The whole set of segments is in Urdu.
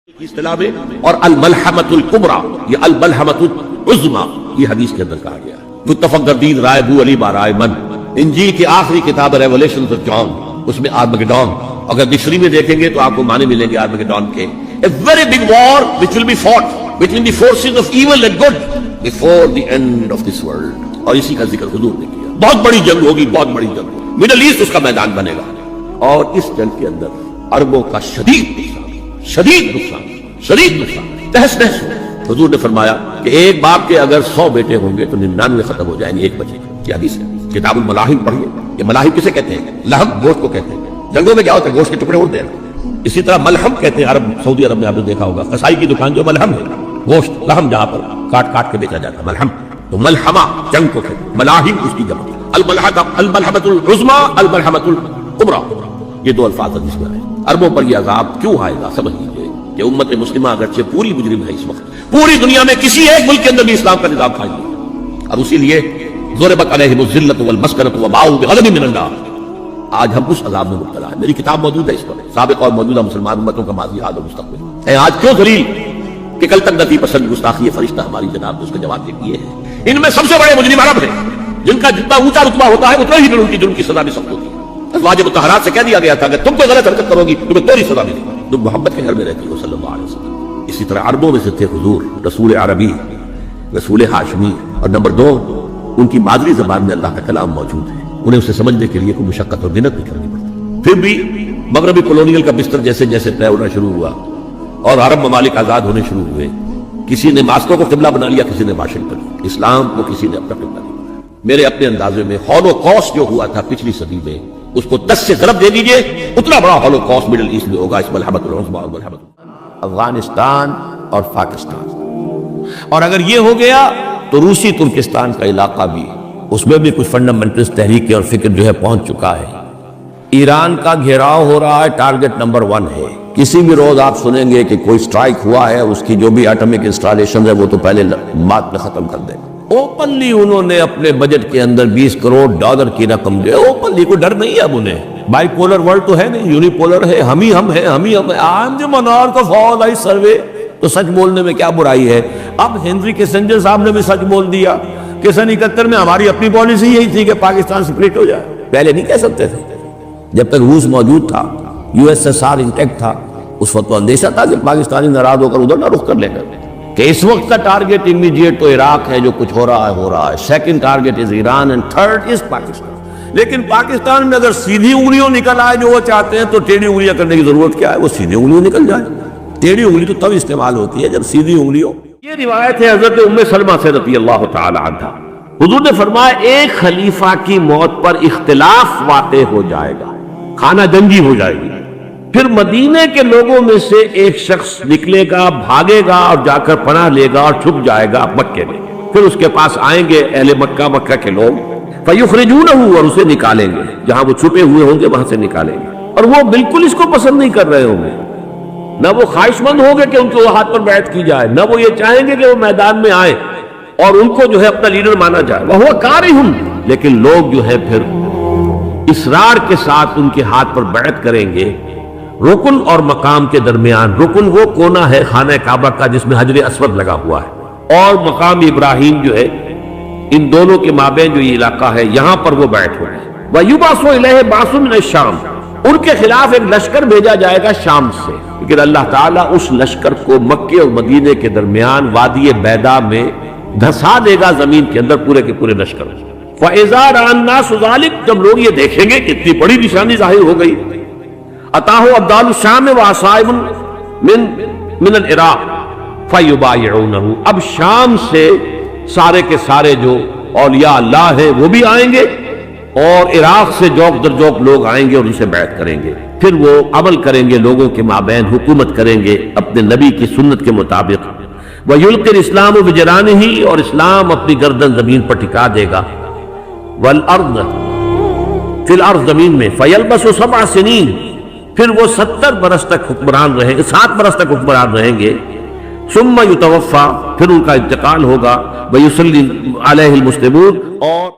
کی اصطلاح میں، اور الملحمۃ الکبریٰ یہ الملحمۃ العظمیٰ یہ حدیث کے اندر کہا گیا ہے۔ متفق گردید رائے ابو علی برائے من، انجیل کی آخری کتاب ریولیشنز آف جان، اس میں آرمگیڈون، اگر ڈکشنری میں دیکھیں گے تو آپ کو معنی ملیں گے آرمگیڈون کے، a very big war which will be fought between the forces of evil and good before the end of this world، اور اسی کا ذکر حضور نے کیا۔ بہت بڑی جنگ ہوگی، بہت بڑی جنگ، مڈل ایسٹ اس کا میدان بنے گا، اور اس جنگ کے اندر عربوں کا شدید نقصان تہس نہس ہو۔ حضور نے فرمایا کہ ایک باپ کے اگر 100 بیٹے ہوں گے تو 99 ختم ہو جائیں گے، ایک بچے کی حدیث ہے۔ کتاب الملاحم پڑھیے، یہ ملاحم کسے کہتے ہیں؟ لحم، گوشت کو کہتے ہیں۔ جنگوں میں کیا ہوتا ہے؟ گوشت کے ٹکڑے اڑ دینا۔ اسی طرح ملحم کہتے ہیں عرب، سعودی عرب میں آپ نے دیکھا ہوگا قصائی کی دکان جو ملحم ہے، گوشت لحم جہاں پر کاٹ کاٹ کے بیچا جاتا ہے، ملحم۔ تو ملحمہ جنگ کو کہتے ہیں، ملاحم اس کی جمع، الملحمۃ العظمیٰ، الملحمۃ الکبریٰ، یہ دو الفاظ حدیث میں آئے۔ عربوں پر یہ عذاب کیوں آئے گا؟ سمجھ لیجیے کہ امت مسلمہ اگرچہ پوری مجرم ہے، اس وقت پوری دنیا میں کسی ایک ملک کے اندر بھی اسلام کا نظام قائم نہیں، اور اسی لیے ضربت علیہم الذلۃ والمسکنۃ وباؤوا بغضب من اللہ۔ آج ہم اس عذاب میں مبتلا ہیں۔ میری کتاب موجود ہے اس پر، سابق اور موجودہ مسلمان امتوں کا ماضی، حال اور مستقبل ہے۔ آج کیوں ذلیل کہ کل تک نتی پسند گستاخی فرشتہ ہماری جناب نے اس کا جواب دے دیے ہیں۔ ان میں سب سے بڑے مجرم عرب ہیں، جن کا جتنا اونچا رتبہ ہوتا ہے اتنا ہی پھر ان کی جرم کی سزا بھی سخت ہوتی ہے۔ ازواج مطہرات سے کہہ دیا گیا تھا کہ تم کو غلط حرکت کرو گی تمہیں توری سزا ملے گی، تم محمد کے گھر میں رہتی ہو صلی اللہ علیہ وسلم۔ اسی طرح عربوں میں سے تھے حضور، رسول عربی، رسول ہاشمی، اور نمبر 2 ان کی مادری زبان میں اللہ کا کلام موجود ہے، انہیں اسے سمجھنے کے لیے کوئی مشقت اور محنت نہیں کرنی پڑتی۔ پھر بھی مغربی کولونیل کا بستر جیسے جیسے طے ہونا شروع ہوا اور عرب ممالک آزاد ہونے شروع ہوئے، کسی نے ماسکو کو قبلہ بنا لیا، کسی نے واشنگٹن، اسلام کو کسی نے اپنا قبلہ نہیں بنایا۔ میرے اپنے اندازے میں ہولوکاسٹ جو ہوا تھا پچھلی صدی میں، اس کو 10 سے ضرب دے دیجئے، اتنا بڑا ہولوکاسٹ مڈل ایسٹ میں ہوگا، اس ملحمۃ العظمیٰ اور ملحمۃ افغانستان اور پاکستان۔ اور اگر یہ ہو گیا تو روسی ترکستان کا علاقہ بھی، اس میں بھی کچھ فنڈامنٹلسٹ تحریکیں اور فکر جو ہے پہنچ چکا ہے۔ ایران کا گھیراؤ ہو رہا ہے، ٹارگٹ نمبر 1 ہے۔ کسی بھی روز آپ سنیں گے کہ کوئی سٹرائک ہوا ہے، اس کی جو بھی ایٹمک انسٹالیشن ہے وہ تو پہلے بات میں ختم کر دیں۔ اوپنلی انہوں نے اپنے بجٹ کے اندر $20 کروڑ کی رقم دے، اوپنلی کوئی ڈر نہیں ہے اب انہیں۔ بائی پولر ورلڈ تو ہے نہیں، یونی پولر ہے، ہم ہی ہم ہیں۔ I am the monarch of all I survey، تو سچ بولنے میں کیا برائی ہے؟ اب ہنری کسنجر صاحب نے بھی سچ بول دیا کہ سن 71 میں ہماری اپنی پالیسی یہی تھی کہ پاکستان سپریٹ ہو جائے۔ پہلے نہیں کہہ سکتے تھے، جب تک روس موجود تھا، USSR انٹیکٹ تھا، اس وقت تو اندیشہ تھا کہ پاکستانی ناراض ہو کر ادھر نہ رخ کر لے گا، کہ اس وقت کا ٹارگٹ امیڈیٹ تو عراق ہے، جو کچھ ہو رہا ہے، second target is Iran, and third is Pakistan. لیکن پاکستان میں اگر سیدھی انگلیوں نکل آئے جو وہ چاہتے ہیں تو ٹیڑھی انگلیاں کرنے کی ضرورت کیا ہے؟ وہ سیدھی انگلیوں نکل جائے۔ ٹیڑھی انگلی تو تب استعمال ہوتی ہے جب سیدھی انگلیوں۔ یہ روایت ہے حضرت ام سلمہ سے رضی اللہ تعالی عنہا، حضور نے فرمایا ایک خلیفہ کی موت پر اختلاف واقع ہو جائے گا، خانہ جنگی ہو جائے گی، پھر مدینے کے لوگوں میں سے ایک شخص نکلے گا، بھاگے گا اور جا کر پناہ لے گا اور چھپ جائے گا مکے میں، پھر اس کے پاس آئیں گے اہل مکہ کے لوگ، فَيُخْرِجُونَهُ، اور اسے نکالیں گے، جہاں وہ چھپے ہوئے ہوں گے وہاں سے نکالیں گے، اور وہ بالکل اس کو پسند نہیں کر رہے ہوں گے، نہ وہ خواہش مند ہوں گے کہ ان کے ہاتھ پر بیعت کی جائے، نہ وہ یہ چاہیں گے کہ وہ میدان میں آئیں اور ان کو جو ہے اپنا لیڈر مانا جائے، وَهُوَ كَارِهٌ، لیکن لوگ جو ہے پھر اصرار کے ساتھ ان کے ہاتھ پر بیعت کریں گے۔ رکن اور مقام کے درمیان، رکن وہ کونا ہے خانہ کعبہ کا جس میں حجر اسود لگا ہوا ہے، اور مقام ابراہیم جو ہے، ان دونوں کے مابین جو یہ علاقہ ہے، یہاں پر وہ بیعت ہوگی۔ وَيُبْعَثُ إِلَيْهِ بَعْثٌ مِنَ الشَّامِ، ان کے خلاف ایک لشکر بھیجا جائے گا شام سے، لیکن اللہ تعالیٰ اس لشکر کو مکے اور مدینے کے درمیان وادی بیدا میں دھسا دے گا، زمین کے اندر پورے کے پورے لشکر۔ فَإِذَا رَأَى النَّاسُ ذَلِكَ، جب لوگ یہ دیکھیں گے کہ اتنی بڑی نشانی ظاہر ہو گئی، اتاہ ابدال الشام وعصائب من العراق فیبایعونہ، اب شام سے سارے کے سارے جو اولیاء اللہ ہیں وہ بھی آئیں گے، اور عراق سے جوک در جوک لوگ آئیں گے اور ان سے بیعت کریں گے، پھر وہ عمل کریں گے، لوگوں کے مابین حکومت کریں گے اپنے نبی کی سنت کے مطابق۔ وَيُلْقِي الْإِسْلَامُ بِجَنَانِهِ، اور اسلام اپنی گردن زمین پر ٹکا دے گا، وَالْأَرْضَ فِي الْأَرْض، زمین میں، فَيَلْبَسُ 7 سنین، پھر وہ 70 برس تک حکمران رہیں گے، 7 برس تک حکمران رہیں گے، ثم یتوفا، پھر ان کا انتقال ہوگا، ویصلی علیہ المسلمون، اور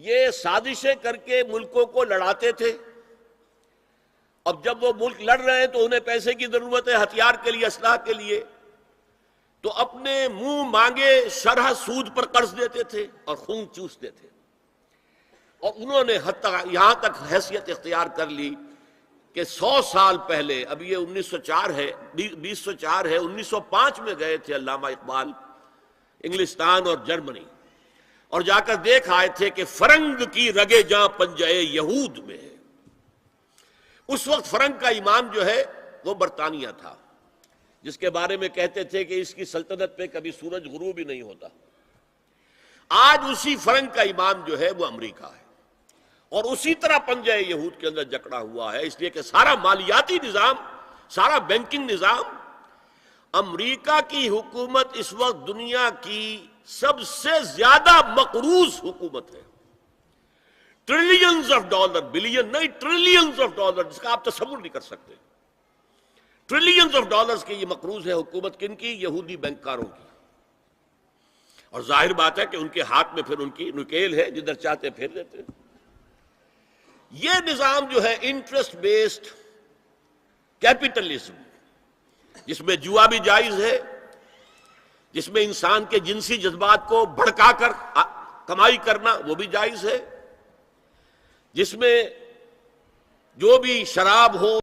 یہ سازشیں کر کے ملکوں کو لڑاتے تھے، اب جب وہ ملک لڑ رہے ہیں تو انہیں پیسے کی ضرورت ہے، ہتھیار کے لیے، اسلحہ کے لیے، تو اپنے منہ مانگے شرح سود پر قرض دیتے تھے اور خون چوستے تھے. اور انہوں نے حتی یہاں تک حیثیت اختیار کر لی کہ 100 سال پہلے، اب یہ 1904 ہے، 2004 ہے، 1905 میں گئے تھے علامہ اقبال انگلستان اور جرمنی، اور جا کر دیکھ آئے تھے کہ فرنگ کی رگے جاں پنجے یہود میں ہے. اس وقت فرنگ کا امام جو ہے وہ برطانیہ تھا، جس کے بارے میں کہتے تھے کہ اس کی سلطنت پہ کبھی سورج غروب ہی نہیں ہوتا. آج اسی فرنگ کا امام جو ہے وہ امریکہ ہے، اور اسی طرح پنجہ یہود کے اندر جکڑا ہوا ہے، اس لیے کہ سارا مالیاتی نظام، سارا بینکنگ نظام، امریکہ کی حکومت اس وقت دنیا کی سب سے زیادہ مقروض حکومت ہے. ٹریلینز آف ڈالر، بلین نہیں، ٹریلینز آف ڈالر، جس کا آپ تصور نہیں کر سکتے. ٹریلینز آف ڈالرز کی یہ مقروض ہے حکومت کن کی؟ یہودی بینکاروں کی. اور ظاہر بات ہے کہ ان کے ہاتھ میں پھر ان کی نکیل ہے، جدھر چاہتے پھیر دیتے. یہ نظام جو ہے انٹرسٹ بیسڈ کیپٹلزم، جس میں جوا بھی جائز ہے، جس میں انسان کے جنسی جذبات کو بھڑکا کر کمائی کرنا وہ بھی جائز ہے، جس میں جو بھی شراب ہو،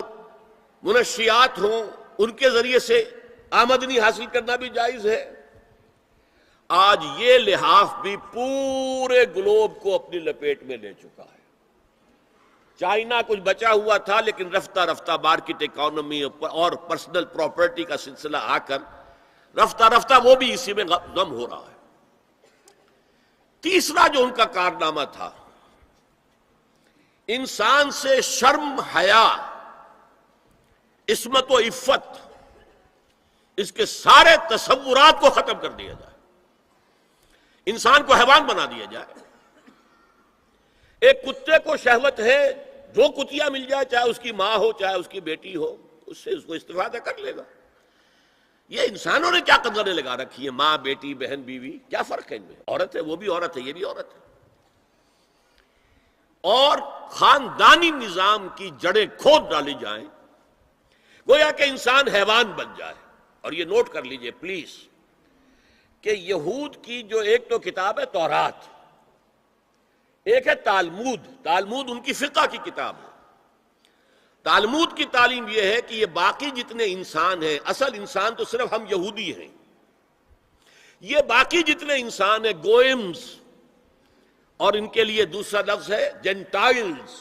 منشیات ہوں، ان کے ذریعے سے آمدنی حاصل کرنا بھی جائز ہے. آج یہ لحاف بھی پورے گلوب کو اپنی لپیٹ میں لے چکا ہے. چائنا کچھ بچا ہوا تھا، لیکن رفتہ رفتہ مارکیٹ اکانومی اور پرسنل پراپرٹی کا سلسلہ آ کر رفتہ رفتہ وہ بھی اسی میں غم ہو رہا ہے. تیسرا جو ان کا کارنامہ تھا، انسان سے شرم، حیا، عصمت و عفت، اس کے سارے تصورات کو ختم کر دیا جائے، انسان کو حیوان بنا دیا جائے. ایک کتے کو شہوت ہے، جو کتیا مل جائے، چاہے اس کی ماں ہو چاہے اس کی بیٹی ہو، اس سے اس کو استفادہ کر لے گا. یہ انسانوں نے کیا قدریں لگا رکھی ہیں؟ ماں، بیٹی، بہن، بیوی، کیا فرق ہے ان میں؟ عورت ہے وہ بھی عورت ہے، یہ بھی عورت ہے. اور خاندانی نظام کی جڑیں کھود ڈالی جائیں، گویا کہ انسان حیوان بن جائے. اور یہ نوٹ کر لیجئے پلیز کہ یہود کی جو ایک تو کتاب ہے تورات، ایک ہے تالمود. تالمود ان کی فقہ کی کتاب ہے. تالمود کی تعلیم یہ ہے کہ یہ باقی جتنے انسان ہیں، اصل انسان تو صرف ہم یہودی ہیں، یہ باقی جتنے انسان ہیں گوئمز، اور ان کے لیے دوسرا لفظ ہے جینٹائلز،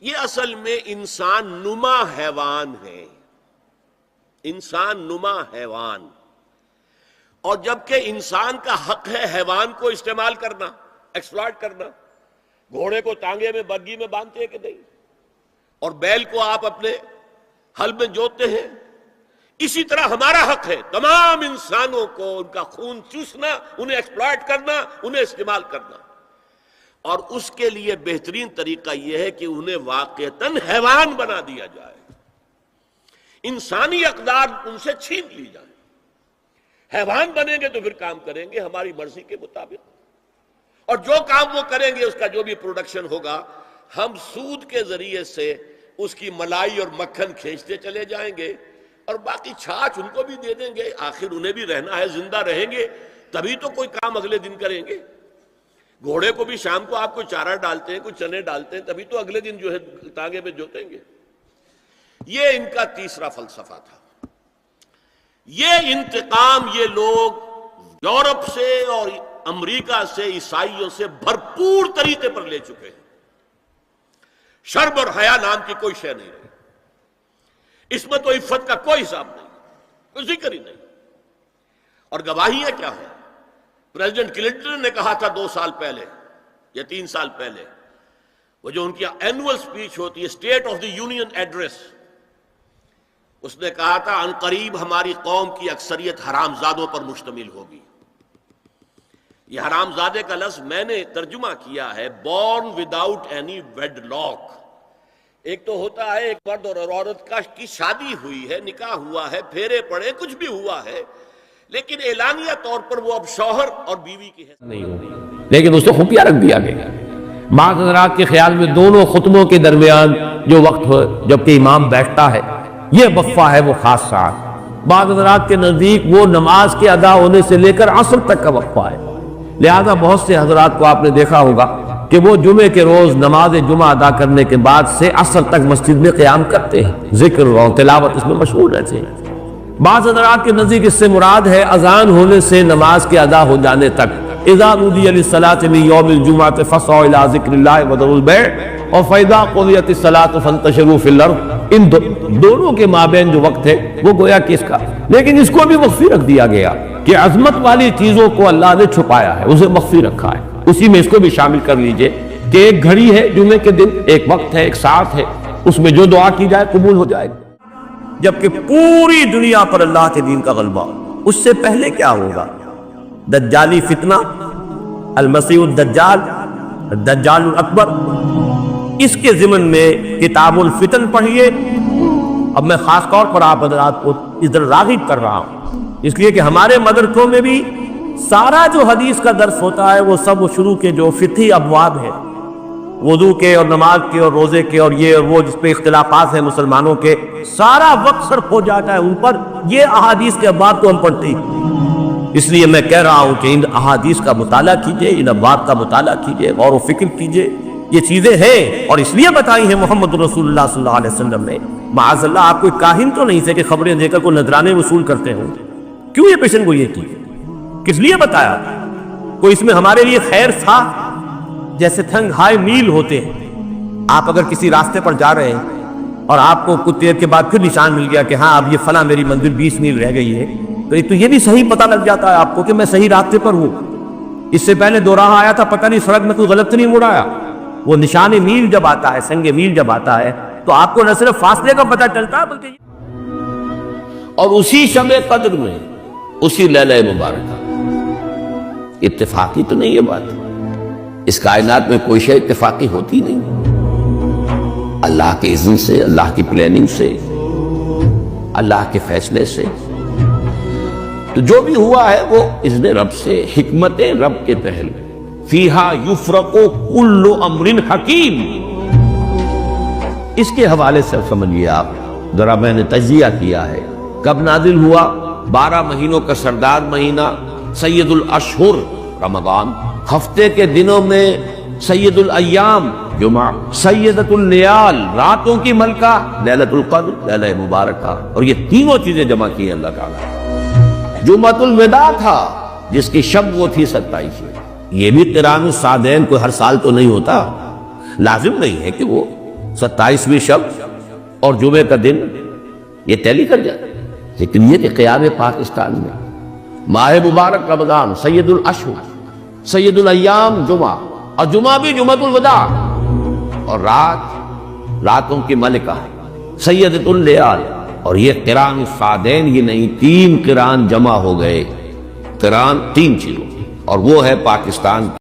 یہ اصل میں انسان نما حیوان ہیں، انسان نما حیوان. اور جبکہ انسان کا حق ہے حیوان کو استعمال کرنا، ایکسپلائٹ کرنا. گھوڑے کو تانگے میں، بگی میں باندھتے ہیں کہ نہیں، اور بیل کو آپ اپنے ہل میں جوتتے ہیں. اسی طرح ہمارا حق ہے تمام انسانوں کو ان کا خون چوسنا، انہیں ایکسپلائٹ کرنا، انہیں استعمال کرنا. اور اس کے لیے بہترین طریقہ یہ ہے کہ انہیں واقعتاً حیوان بنا دیا جائے، انسانی اقدار ان سے چھین لی جائے. حیوان بنیں گے تو پھر کام کریں گے ہماری مرضی کے مطابق، اور جو کام وہ کریں گے، اس کا جو بھی پروڈکشن ہوگا، ہم سود کے ذریعے سے اس کی ملائی اور مکھن کھینچتے چلے جائیں گے، اور باقی چھاچھ ان کو بھی دے دیں گے. آخر انہیں بھی رہنا ہے، زندہ رہیں گے تبھی تو کوئی کام اگلے دن کریں گے. گھوڑے کو بھی شام کو آپ کو چارہ ڈالتے ہیں، کچھ چنے ڈالتے ہیں، تبھی تو اگلے دن جو ہے تانگے میں جوتیں گے. یہ ان کا تیسرا فلسفہ تھا. یہ انتقام یہ لوگ یورپ سے اور امریکہ سے، عیسائیوں سے بھرپور طریقے پر لے چکے ہیں. شرم اور حیا نام کی کوئی شے نہیں رہی، عصمت و عفت کا کوئی حساب نہیں، کوئی ذکر ہی نہیں. اور گواہیاں کیا ہیں؟ پریزیڈنٹ کلنٹن نے کہا تھا 2 سال پہلے یا 3 سال پہلے، وہ جو ان کی اینول سپیچ ہوتی ہے، State of the Union address, اس نے کہا تھا عنقریب ہماری قوم کی اکثریت حرام زادوں پر مشتمل ہوگی. یہ حرام زادے کا لفظ میں نے ترجمہ کیا ہے born without any wedlock. ایک تو ہوتا ہے ایک مرد اور عورت کی شادی ہوئی ہے، نکاح ہوا ہے، پھیرے پڑے، کچھ بھی ہوا ہے، لیکن اعلانیہ طور پر وہ اب شوہر اور بیوی کی حیثیت نہیں ہوگی، لیکن اس کو خفیہ رکھ دیا گیا. بعض حضرات کے خیال میں دونوں خطبوں کے درمیان جو وقت ہو جبکہ امام بیٹھتا ہے، یہ وقفہ ہے وہ خاص ساعت۔ بعض حضرات کے نزدیک وہ نماز کے ادا ہونے سے لے کر عصر تک کا وقفہ ہے۔ لہذا بہت سے حضرات کو آپ نے دیکھا ہوگا کہ وہ جمعے کے روز نماز جمعہ ادا کرنے کے بعد سے عصر تک مسجد میں قیام کرتے ہیں، ذکر اور تلاوت اس میں مشغول رہتے ہیں۔ بعض حضرات کے نزدیک اس سے مراد ہے اذان ہونے سے نماز کے ادا ہو جانے تک، اذا نودی للصلاۃ من یوم الجمعۃ فاسعوا الی ذکر اللہ وذروا البیع اور فاذا قضیت الصلاۃ فانتشروا فی الارض، ان دونوں کے مابین جو وقت ہے وہ گویا کہ اس کا، لیکن اس کو بھی مخفی رکھ دیا گیا کہ عظمت والی چیزوں کو اللہ نے چھپایا ہے، اسے مخفی رکھا ہے۔ اسی میں اس کو بھی شامل کر لیجئے کہ ایک گھڑی ہے جمعے کے دن، ایک وقت ہے، ایک ساعت ہے، اس میں جو دعا کی جائے قبول ہو جائے گی، جبکہ پوری دنیا پر اللہ کے دین کا غلبہ۔ اس سے پہلے کیا ہوگا؟ دجالی فتنہ، المسیح الدجال، الدجال الاکبر، اس کے ضمن میں کتاب الفتن پڑھیے۔ اب میں خاص طور پر آپ حضرات کو ادھر راغب کر رہا ہوں، اس لیے کہ ہمارے مدرسوں میں بھی سارا جو حدیث کا درس ہوتا ہے وہ سب شروع کے جو فقہی ابواب ہیں، وضو کے اور نماز کے اور روزے کے اور یہ اور وہ جس پہ اختلافات ہیں مسلمانوں کے، سارا وقت صرف ہو جاتا ہے ان پر، یہ احادیث کے ابواب کو ہم پڑھتے ہیں۔ اس لیے میں کہہ رہا ہوں کہ ان احادیث کا مطالعہ کیجئے، ان ابواب کا مطالعہ کیجئے، غور و فکر کیجئے، یہ چیزیں ہیں اور اس لیے بتائی ہیں محمد رسول اللہ صلی اللہ علیہ وسلم نے۔ معاذ اللہ آپ کوئی کاہن تو نہیں تھے کہ خبریں دے کر کوئی نذرانے وصول کرتے ہوں، کیوں یہ پیشن گوئی کی؟ کس لیے بتایا؟ کوئی اس میں ہمارے لیے خیر تھا؟ جیسے تھنگ ہائی میل ہوتے ہیں، آپ اگر کسی راستے پر جا رہے ہیں اور آپ کو کچھ دیر کے بعد پھر نشان مل گیا کہ ہاں اب یہ فلاں میری منزل 20 میل رہ گئی ہے، تو یہ بھی صحیح پتہ لگ جاتا ہے آپ کو کہ میں صحیح راستے پر ہوں۔ اس سے پہلے دو راہ آیا تھا، پتہ نہیں سڑک میں کوئی غلط نہیں مڑایا۔ وہ نشان میل جب آتا ہے، سنگ میل جب آتا ہے، تو آپ کو نہ صرف فاصلے کا پتہ چلتا ہے بلکہ اور اسی شب قدر میں، اسی لیلہ مبارکہ، اتفاقی تو نہیں یہ بات، اس کائنات میں کوئی شے اتفاقی ہوتی نہیں، اللہ کے اذن سے، اللہ کی پلاننگ سے، اللہ کے فیصلے سے، تو جو بھی ہوا ہے وہ اذن رب سے، حکمت رب کے پہل، فیہا یفرق کل امر حکیم۔ اس کے حوالے سے سمجھیے آپ، ذرا میں نے تجزیہ کیا ہے، کب نازل ہوا؟ 12 مہینوں کا سردار مہینہ، سید الاشہر رمضان، ہفتے کے دنوں میں سید الایام جمعہ، سیدۃ اللیال راتوں کی ملکہ لیلۃ القدر، لیلہ مبارکہ، اور یہ تینوں چیزیں جمع کی ہیں اللہ تعالیٰ۔ جمعۃ الوداع تھا جس کی شب وہ تھی 27، یہ بھی قران الصادین کوئی ہر سال تو نہیں ہوتا، لازم نہیں ہے کہ وہ 27ویں شب اور جمعے کا دن یہ ٹیلی کر جائے، لیکن یہ کہ قیام پاکستان میں ماہ مبارک رمضان، سید الاشہر، سید الایام جمعہ، اور جمعہ بھی جمعۃ الوداع، اور راتوں کی ملکہ سیدۃ اللیال، اور یہ قران الصادین ہی نہیں، 3 قران جمع ہو گئے، قران 3 چیزوں، اور وہ ہے پاکستان